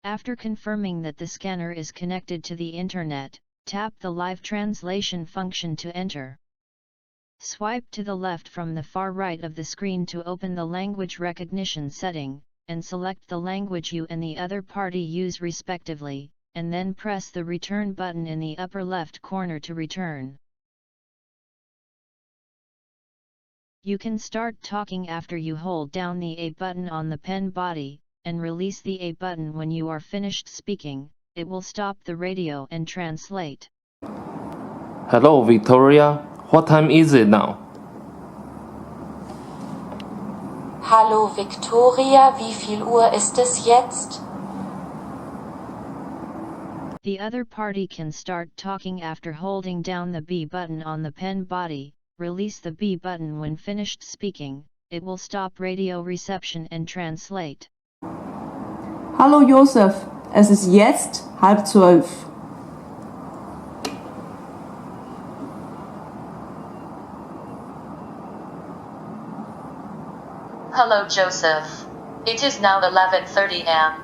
After confirming that the scanner is connected to the internet, tap the live translation function to enter. Swipe to the left from the far right of the screen to open the language recognition setting, and select the language you and the other party use respectively, and then press the return button in the upper left corner to return. You can start talking after you hold down the A button on the pen body, and release the A button when you are finished speaking. It will stop the radio and translate. Hello, Victoria. What time is it now? Hallo Victoria, wie viel Uhr ist es jetzt? The other party can start talking after holding down the B button on the pen body. Release the B button when finished speaking. It will stop radio reception and translate. Hallo Josef, es ist jetzt 11:30. Hello Joseph. It is now 11:30 am.